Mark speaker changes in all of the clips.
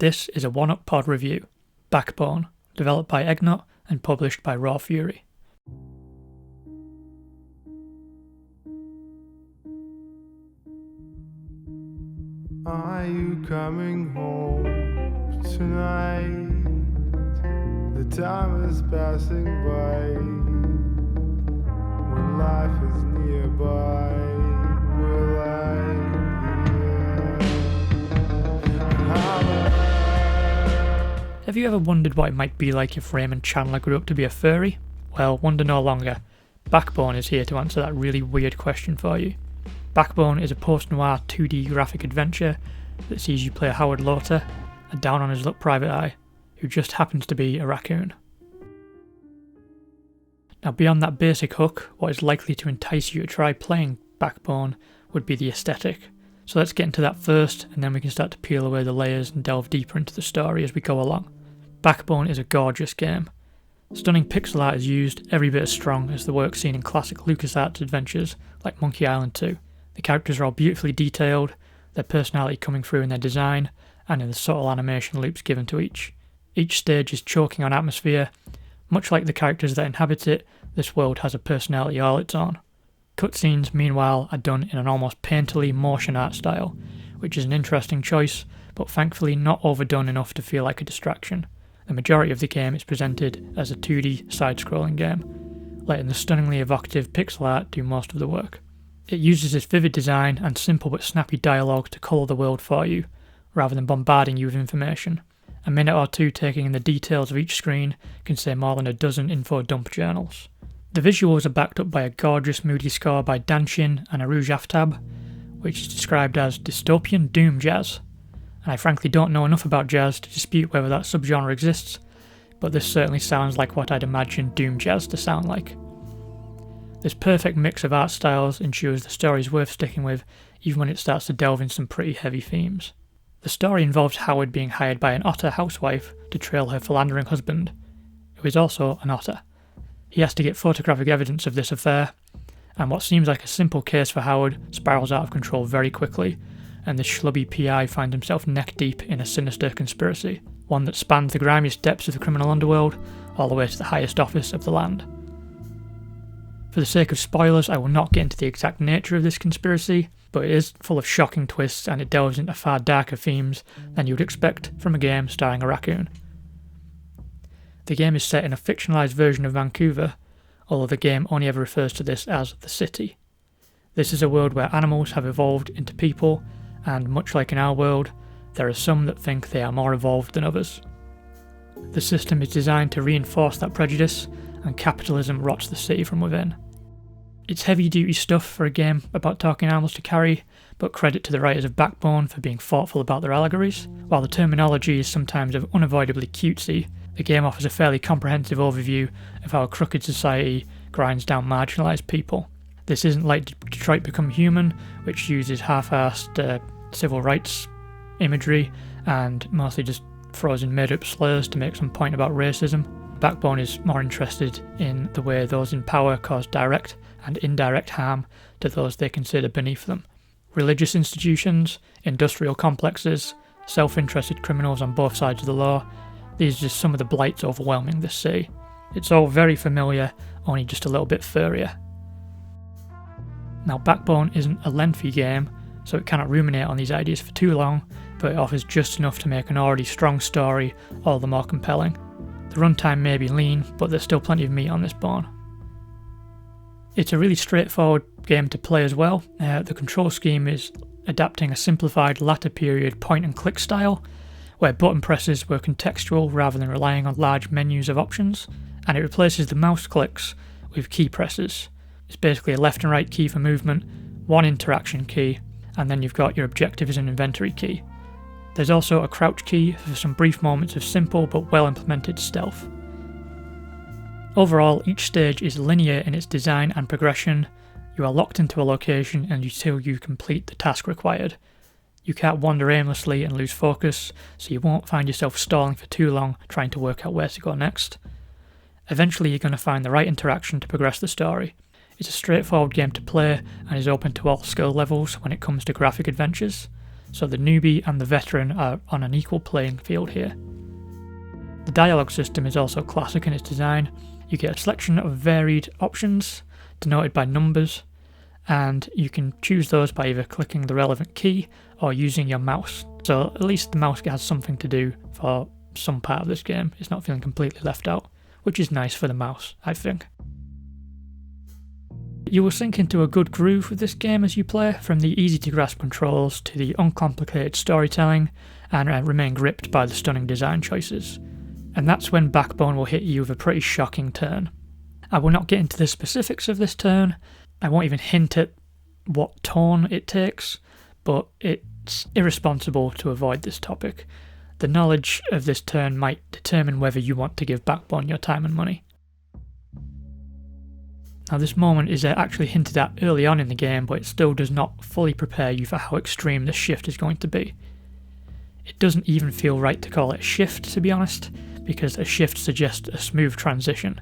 Speaker 1: This is a one-up pod review, Backbone, developed by EggNut and published by Raw Fury.
Speaker 2: Are you coming home tonight? The time is passing by. When life is nearby, will
Speaker 1: Have you ever wondered what it might be like if Raymond Chandler grew up to be a furry? Well, wonder no longer. Backbone is here to answer that really weird question for you. Backbone is a post-noir 2D graphic adventure that sees you play Howard Lauter, a down-on-his-luck private eye, who just happens to be a raccoon. Now beyond that basic hook, what is likely to entice you to try playing Backbone would be the aesthetic. So let's get into that first, and then we can start to peel away the layers and delve deeper into the story as we go along. Backbone is a gorgeous game. Stunning pixel art is used, every bit as strong as the work seen in classic LucasArts adventures like Monkey Island 2. The characters are all beautifully detailed, their personality coming through in their design, and in the subtle animation loops given to each. Each stage is choking on atmosphere. Much like the characters that inhabit it, this world has a personality all its own. Cutscenes, meanwhile, are done in an almost painterly motion art style, which is an interesting choice, but thankfully not overdone enough to feel like a distraction. The majority of the game is presented as a 2D side-scrolling game, letting the stunningly evocative pixel art do most of the work. It uses its vivid design and simple but snappy dialogue to colour the world for you, rather than bombarding you with information. A minute or two taking in the details of each screen can say more than a dozen info dump journals. The visuals are backed up by a gorgeous moody score by Danshin and Aruj Aftab, which is described as dystopian doom jazz. And I frankly don't know enough about jazz to dispute whether that subgenre exists, but this certainly sounds like what I'd imagine doom jazz to sound like. This perfect mix of art styles ensures the story is worth sticking with, even when it starts to delve into some pretty heavy themes. The story involves Howard being hired by an otter housewife to trail her philandering husband, who is also an otter. He has to get photographic evidence of this affair, and what seems like a simple case for Howard spirals out of control very quickly, and the schlubby PI finds himself neck deep in a sinister conspiracy, one that spans the grimiest depths of the criminal underworld all the way to the highest office of the land. For the sake of spoilers, I will not get into the exact nature of this conspiracy, but it is full of shocking twists and it delves into far darker themes than you would expect from a game starring a raccoon. The game is set in a fictionalised version of Vancouver, although the game only ever refers to this as the city. This is a world where animals have evolved into people, and much like in our world, there are some that think they are more evolved than others. The system is designed to reinforce that prejudice, and capitalism rots the city from within. It's heavy-duty stuff for a game about talking animals to carry, but credit to the writers of Backbone for being thoughtful about their allegories. While the terminology is sometimes unavoidably cutesy, the game offers a fairly comprehensive overview of how a crooked society grinds down marginalised people. This isn't like Detroit Become Human, which uses half-assed civil rights imagery and mostly just throws in made-up slurs to make some point about racism. Backbone is more interested in the way those in power cause direct and indirect harm to those they consider beneath them. Religious institutions, industrial complexes, self-interested criminals on both sides of the law, these are just some of the blights overwhelming this city. It's all very familiar, only just a little bit furrier. Now Backbone isn't a lengthy game, so it cannot ruminate on these ideas for too long, but it offers just enough to make an already strong story all the more compelling. The runtime may be lean, but there's still plenty of meat on this bone. It's a really straightforward game to play as well. The control scheme is adapting a simplified latter period point and click style, where button presses were contextual rather than relying on large menus of options, and it replaces the mouse clicks with key presses. It's basically a left and right key for movement, one interaction key, and then you've got your objectives and inventory key. There's also a crouch key for some brief moments of simple but well implemented stealth. Overall, each stage is linear in its design and progression. You are locked into a location until you complete the task required. You can't wander aimlessly and lose focus, so you won't find yourself stalling for too long trying to work out where to go next. Eventually you're going to find the right interaction to progress the story. It's a straightforward game to play and is open to all skill levels when it comes to graphic adventures. so the newbie and the veteran are on an equal playing field here. The dialogue system is also classic in its design. You get a selection of varied options, denoted by numbers, and you can choose those by either clicking the relevant key or using your mouse. So at least the mouse has something to do for some part of this game. It's not feeling completely left out, which is nice for the mouse, I think. You will sink into a good groove with this game as you play, from the easy to grasp controls to the uncomplicated storytelling, and remain gripped by the stunning design choices. And that's when Backbone will hit you with a pretty shocking turn. I will not get into the specifics of this turn, I won't even hint at what tone it takes, but it's irresponsible to avoid this topic. The knowledge of this turn might determine whether you want to give Backbone your time and money. Now this moment is actually hinted at early on in the game, but it still does not fully prepare you for how extreme this shift is going to be. It doesn't even feel right to call it a shift, to be honest, because a shift suggests a smooth transition,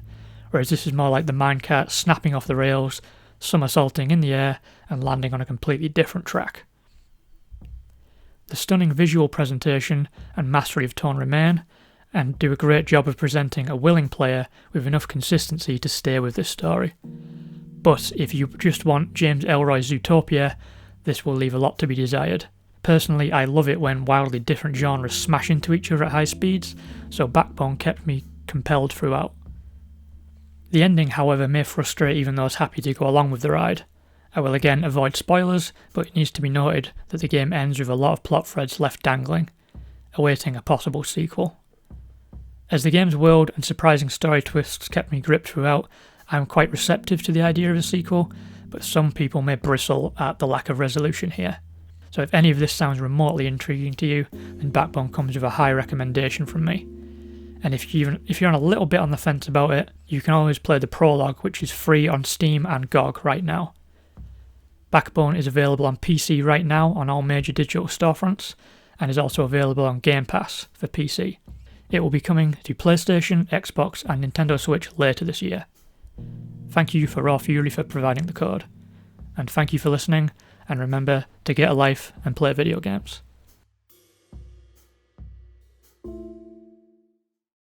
Speaker 1: whereas this is more like the minecart snapping off the rails, somersaulting in the air, and landing on a completely different track. The stunning visual presentation and mastery of tone remain, and do a great job of presenting a willing player with enough consistency to stay with this story. But if you just want James Ellroy's Zootopia, this will leave a lot to be desired. Personally, I love it when wildly different genres smash into each other at high speeds, so Backbone kept me compelled throughout. The ending, however, may frustrate even those happy to go along with the ride. I will again avoid spoilers, but it needs to be noted that the game ends with a lot of plot threads left dangling, awaiting a possible sequel. As the game's world and surprising story twists kept me gripped throughout, I am quite receptive to the idea of a sequel, but some people may bristle at the lack of resolution here. So if any of this sounds remotely intriguing to you, then Backbone comes with a high recommendation from me. And if you're on a little bit on the fence about it, you can always play the prologue, which is free on Steam and GOG right now. Backbone is available on PC right now on all major digital storefronts, and is also available on Game Pass for PC. It will be coming to PlayStation, Xbox and Nintendo Switch later this year. Thank you for Raw Fury for providing the code. And thank you for listening, and remember to get a life and play video games.